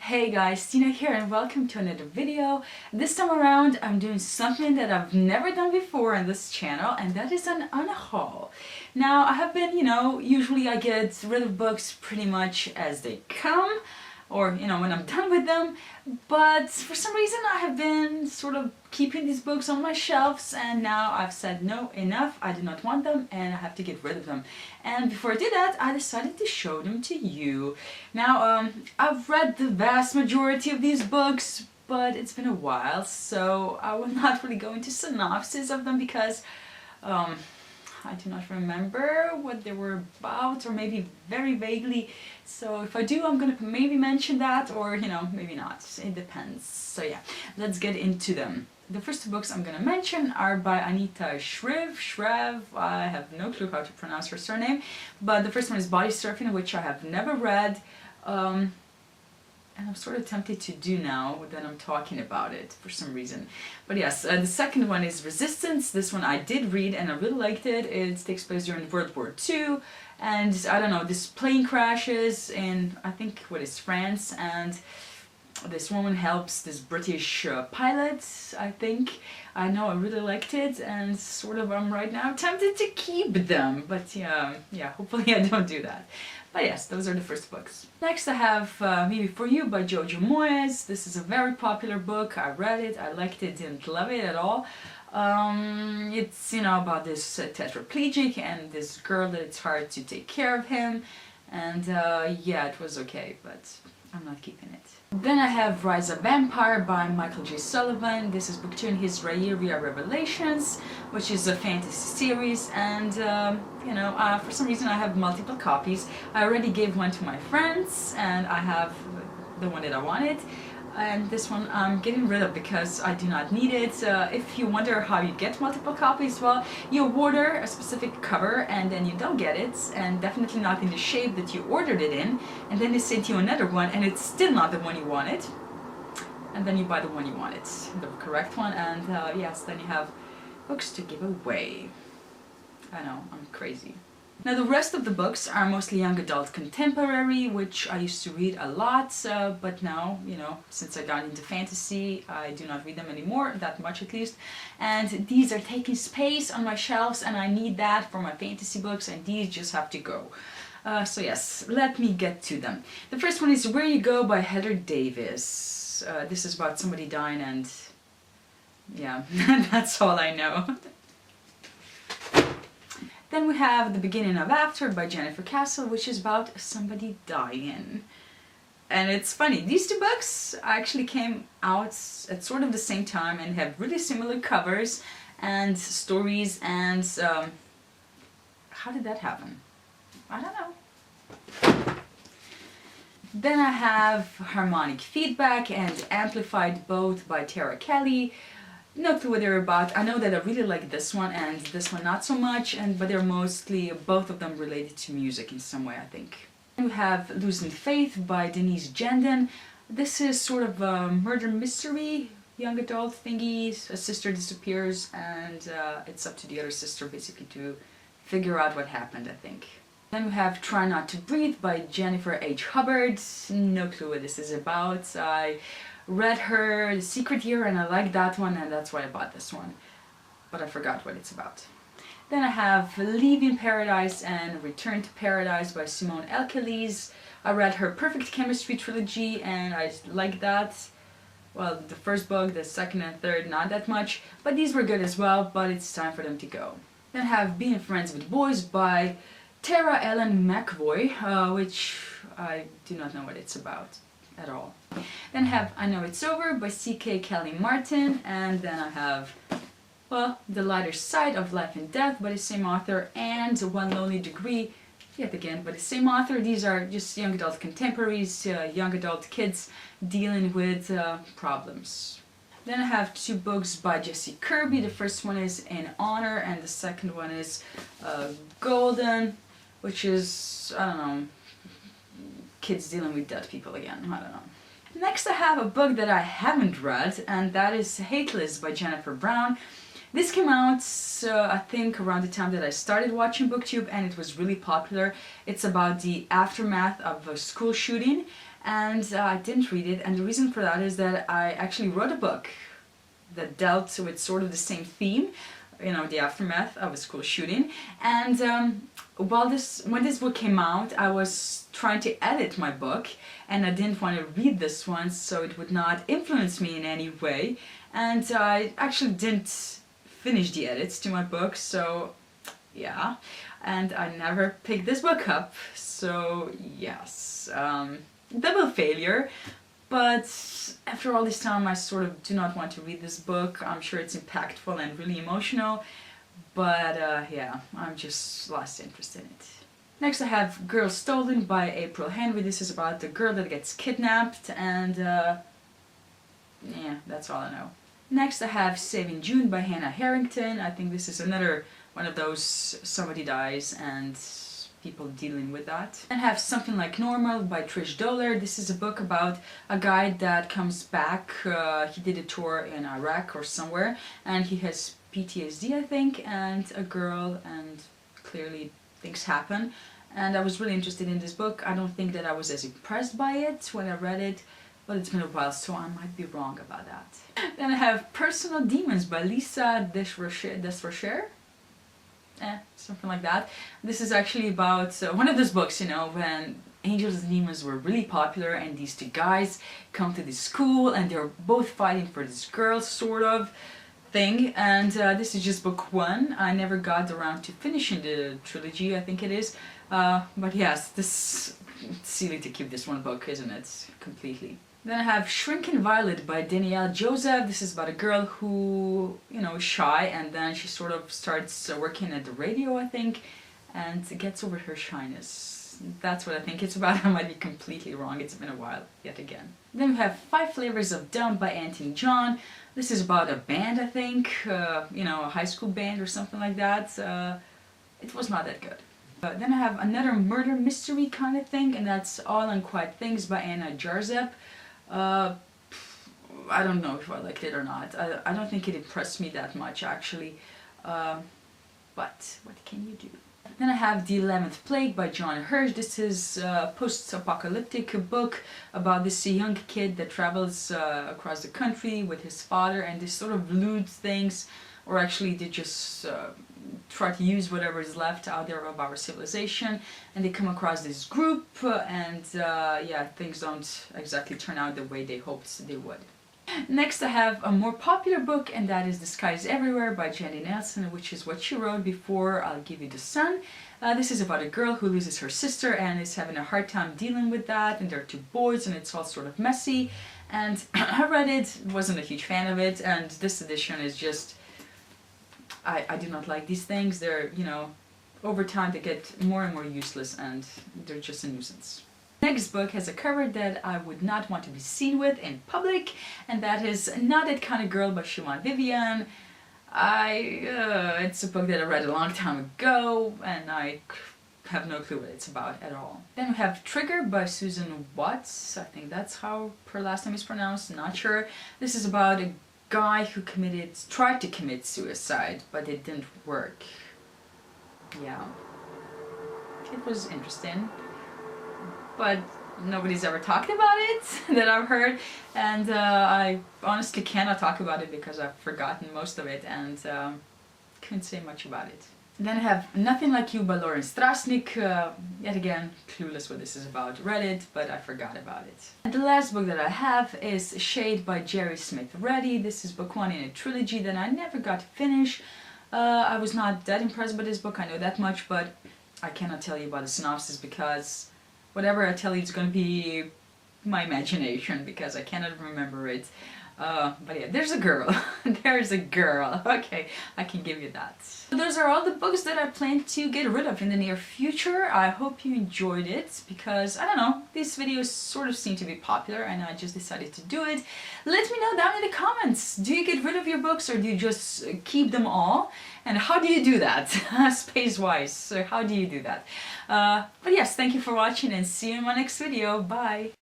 Hey guys, Tina here and welcome to another video. This time around I'm doing something that I've never done before on this channel, and that is an unhaul. Now I have been, usually I get rid of books pretty much as they come, or when I'm done with them, but for some reason I have been sort of keeping these books on my shelves, and now I've said no, enough, I do not want them and I have to get rid of them. And before I did that, I decided to show them to you. Now I've read the vast majority of these books, but it's been a while, so I will not really go into synopsis of them because I do not remember what they were about, or maybe very vaguely. So if I do, I'm gonna maybe mention that, or maybe not. It depends. So yeah, let's get into them. The first two books I'm gonna mention are by Anita Shrev. I have no clue how to pronounce her surname, but the first one is Body Surfing, which I have never read. And I'm sort of tempted to do now that I'm talking about it for some reason. But yes, the second one is Resistance. This one I did read and I really liked it. It takes place during World War II, and I don't know, this plane crashes in, I think, what is France, and this woman helps this British pilot, I think. I know, I really liked it, and sort of I'm right now tempted to keep them, but yeah, hopefully I don't do that. But yes, those are the first books. Next I have Maybe For You by Jojo Moyes. This is a very popular book. I read it, I liked it, didn't love it at all. It's, about this tetraplegic and this girl that it's hard to take care of him. And yeah, it was okay, but I'm not keeping it. Then I have Rise of Vampire by Michael J. Sullivan. This is book 2 in his Rhaeria Revelations, which is a fantasy series, and for some reason I have multiple copies. I already gave one to my friends, and I have the one that I wanted. And this one I'm getting rid of because I do not need it. If you wonder how you get multiple copies, well, you order a specific cover and then you don't get it, and definitely not in the shape that you ordered it in, and then they send you another one and it's still not the one you wanted, and then you buy the one you wanted, the correct one, and yes, then you have books to give away. I know, I'm crazy. Now the rest of the books are mostly young adult contemporary, which I used to read a lot, but now, since I got into fantasy, I do not read them anymore, that much at least. And these are taking space on my shelves, and I need that for my fantasy books, and these just have to go. So yes, let me get to them. The first one is Where You Go by Heather Davis. This is about somebody dying, and yeah, that's all I know. Then we have The Beginning of After by Jennifer Castle, which is about somebody dying. And it's funny, these two books actually came out at sort of the same time and have really similar covers and stories, and how did that happen? I don't know. Then I have Harmonic Feedback and Amplified Both by Tara Kelly. No clue what they're about. I know that I really like this one and this one not so much, but they're mostly, both of them, related to music in some way, I think. We have Losing Faith by Denise Jenden. This is sort of a murder mystery, young adult thingy. A sister disappears, and it's up to the other sister basically to figure out what happened, I think. Then we have Try Not to Breathe by Jennifer H. Hubbard. No clue what this is about. I read her The Secret Year and I liked that one, and that's why I bought this one, but I forgot what it's about. Then I have Leaving Paradise and Return to Paradise by Simone Elkelis. I read her Perfect Chemistry trilogy and I liked that. Well, the first book, the second and third, not that much, but these were good as well, but it's time for them to go. Then I have Being Friends with Boys by Tara Ellen McVoy, which I do not know what it's about at all. Then I have I Know It's Over by C.K. Kelly Martin, and then I have, well, The Lighter Side of Life and Death by the same author, and One Lonely Degree, yet again by the same author. These are just young adult contemporaries, young adult kids dealing with problems. Then I have two books by Jessie Kirby. The first one is In Honor, and the second one is Golden, which is, I don't know, kids dealing with dead people again, I don't know. Next I have a book that I haven't read, and that is Hateless by Jennifer Brown. This came out, I think, around the time that I started watching BookTube, and it was really popular. It's about the aftermath of a school shooting, and I didn't read it, and the reason for that is that I actually wrote a book that dealt with sort of the same theme, you know, the aftermath of a school shooting. And when this book came out, I was trying to edit my book, and I didn't want to read this one so it would not influence me in any way, and I actually didn't finish the edits to my book, so yeah, and I never picked this book up, so yes, double failure. But after all this time, I sort of do not want to read this book. I'm sure it's impactful and really emotional, but yeah, I'm just lost interest in it. Next I have Girl Stolen by April Henry. This is about the girl that gets kidnapped, and yeah, that's all I know. Next I have Saving June by Hannah Harrington. I think this is another one of those somebody dies and people dealing with that. And have Something Like Normal by Trish Doller. This is a book about a guy that comes back. He did a tour in Iraq or somewhere, and he has PTSD, I think, and a girl, and clearly things happen. And I was really interested in this book. I don't think that I was as impressed by it when I read it, but it's been a while, so I might be wrong about that. Then I have Personal Demons by Lisa Desrocher. Something like that. This is actually about one of those books, you know, when angels and demons were really popular, and these two guys come to this school and they're both fighting for this girl, sort of thing. And this is just book one. I never got around to finishing the trilogy, I think it is. But yes, it's silly to keep this one book, isn't it? Completely. Then I have Shrinking Violet by Danielle Joseph. This is about a girl who, you know, is shy, and then she sort of starts working at the radio, I think, and gets over her shyness. That's what I think it's about. I might be completely wrong. It's been a while, yet again. Then we have 5 Flavors of Dumb by Anthony John. This is about a band, I think, you know, a high school band or something like that. It was not that good. Then I have another murder mystery kind of thing, and that's All Unquiet Things by Anna Jarzep. I don't know if I liked it or not. I don't think it impressed me that much, actually. But what can you do? Then I have The 11th Plague by John Hirsch. This is a post-apocalyptic book about this young kid that travels across the country with his father, and they sort of loot things, or actually they just try to use whatever is left out there of our civilization, and they come across this group, and yeah, things don't exactly turn out the way they hoped they would. Next I have a more popular book, and that is The Sky is Everywhere by Jenny Nelson, which is what she wrote before I'll Give You the Sun. This is about a girl who loses her sister and is having a hard time dealing with that, and there are 2 boys, and it's all sort of messy. And I read it, wasn't a huge fan of it, and this edition is just, I do not like these things. They're, you know, over time they get more and more useless, and they're just a nuisance. Next book has a cover that I would not want to be seen with in public, and that is Not That Kind of Girl by Siobhan Vivian. It's a book that I read a long time ago, and I have no clue what it's about at all. Then we have Trigger by Susan Watts. I think that's how her last name is pronounced, not sure. This is about a guy who tried to commit suicide, but it didn't work. Yeah. It was interesting, but nobody's ever talked about it that I've heard, and I honestly cannot talk about it because I've forgotten most of it, and couldn't say much about it. Then I have Nothing Like You by Lauren Strasnick. Yet again, clueless what this is about. Read it, but I forgot about it. And the last book that I have is Shade by Jerry Smith Reddy. This is book 1 in a trilogy that I never got to finish. I was not that impressed by this book, I know that much, but I cannot tell you about the synopsis because whatever I tell you is going to be my imagination, because I cannot remember it. But yeah, there's a girl. There's a girl. Okay, I can give you that. So those are all the books that I plan to get rid of in the near future. I hope you enjoyed it, because, I don't know, these videos sort of seem to be popular and I just decided to do it. Let me know down in the comments. Do you get rid of your books, or do you just keep them all? And how do you do that? Space-wise, so how do you do that? But yes, thank you for watching, and see you in my next video. Bye!